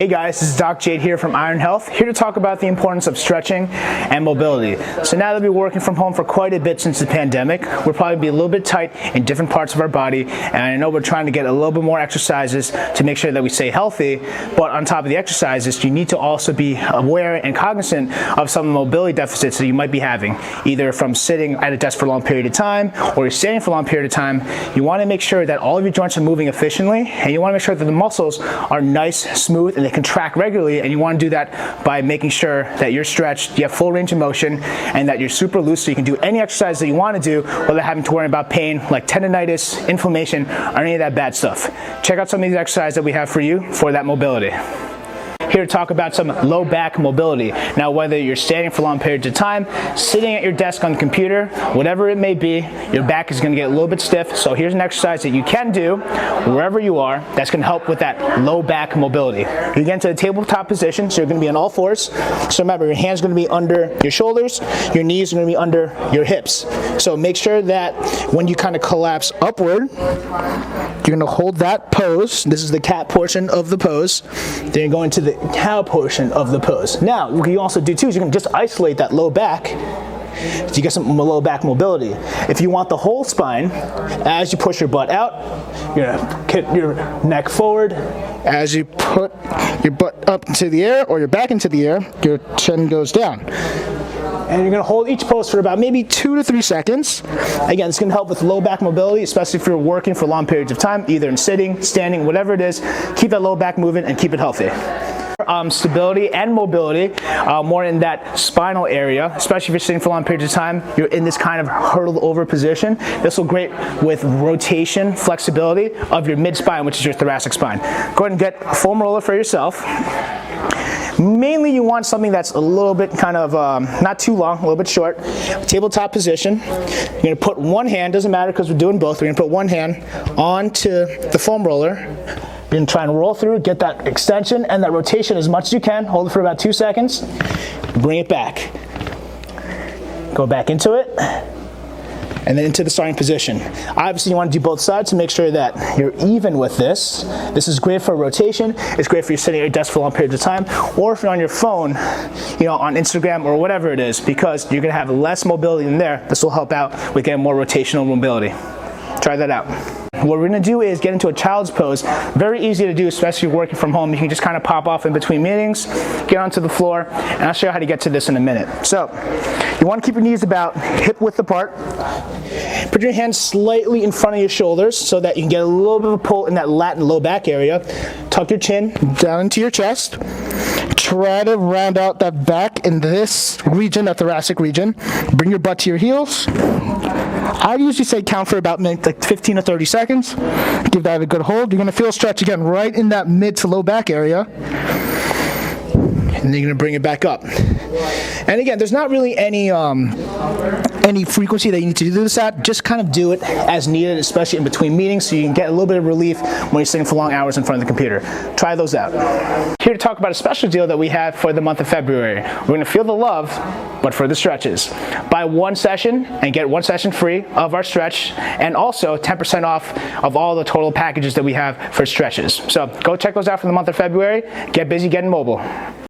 Hey guys, this is Doc Jade here from Iron Health, here to talk about the importance of stretching and mobility. So now that we've been working from home for quite a bit since the pandemic, we'll probably be a little bit tight in different parts of our body, and I know we're trying to get a little bit more exercises to make sure that we stay healthy, but on top of the exercises, you need to also be aware and cognizant of some of the mobility deficits that you might be having, either from sitting at a desk for a long period of time, or you're standing for a long period of time. You want to make sure that all of your joints are moving efficiently, and you want to make sure that the muscles are nice, smooth, and they contract regularly, and you want to do that by making sure that you're stretched, you have full range of motion, and that you're super loose so you can do any exercise that you want to do without having to worry about pain like tendonitis, inflammation, or any of that bad stuff. Check out some of these exercises that we have for you for that mobility. Here to talk about some low back mobility. Now, whether you're standing for long periods of time, sitting at your desk on the computer, whatever it may be, your back is going to get a little bit stiff. So here's an exercise that you can do wherever you are that's going to help with that low back mobility. You get into the tabletop position, so you're going to be on all fours. So remember, your hands are going to be under your shoulders, your knees are going to be under your hips. So make sure that when you kind of collapse upward, you're going to hold that pose. This is the cat portion of the pose. Then you're going to the cow portion of the pose. Now, what you also do too is you can just isolate that low back so you get some low back mobility. If you want the whole spine, as you push your butt out, you're gonna kick your neck forward. As you put your butt up into the air or your back into the air, your chin goes down. And you're going to hold each pose for about maybe 2 to 3 seconds. Again, it's going to help with low back mobility, especially if you're working for long periods of time, either in sitting, standing, whatever it is. Keep that low back moving and keep it healthy. Stability and mobility, more in that spinal area, especially if you're sitting for long periods of time, you're in this kind of hurtled over position. This will great with rotation, flexibility of your mid-spine, which is your thoracic spine. Go ahead and get a foam roller for yourself. Mainly you want something that's a little bit kind of not too long, a little bit short. Tabletop position. You're going to put one hand, doesn't matter because we're doing both, we're going to put one hand onto the foam roller. You're going to try and roll through, get that extension and that rotation as much as you can. Hold it for about 2 seconds. Bring it back. Go back into it. And then into the starting position. Obviously, you want to do both sides to make sure that you're even with this. This is great for rotation. It's great for you sitting at your desk for long periods of time, or if you're on your phone, on Instagram or whatever it is, because you're going to have less mobility in there. This will help out with getting more rotational mobility. Try that out. What we're going to do is get into a child's pose. Very easy to do, especially if you're working from home. You can just kind of pop off in between meetings, get onto the floor, and I'll show you how to get to this in a minute. So, you want to keep your knees about hip width apart. Put your hands slightly in front of your shoulders so that you can get a little bit of a pull in that lat and low back area. Tuck your chin down into your chest. Try to round out that back in this region, that thoracic region. Bring your butt to your heels. I usually say count for about like 15 to 30 seconds. Give that a good hold. You're going to feel a stretch again right in that mid to low back area. And then you're going to bring it back up. And again, there's not really any frequency that you need to do this at. Just kind of do it as needed, especially in between meetings, so you can get a little bit of relief when you're sitting for long hours in front of the computer. Try those out. Here to talk about a special deal that we have for the month of February. We're going to feel the love, but for the stretches. Buy one session and get one session free of our stretch, and also 10% off of all the total packages that we have for stretches. So go check those out for the month of February. Get busy getting mobile.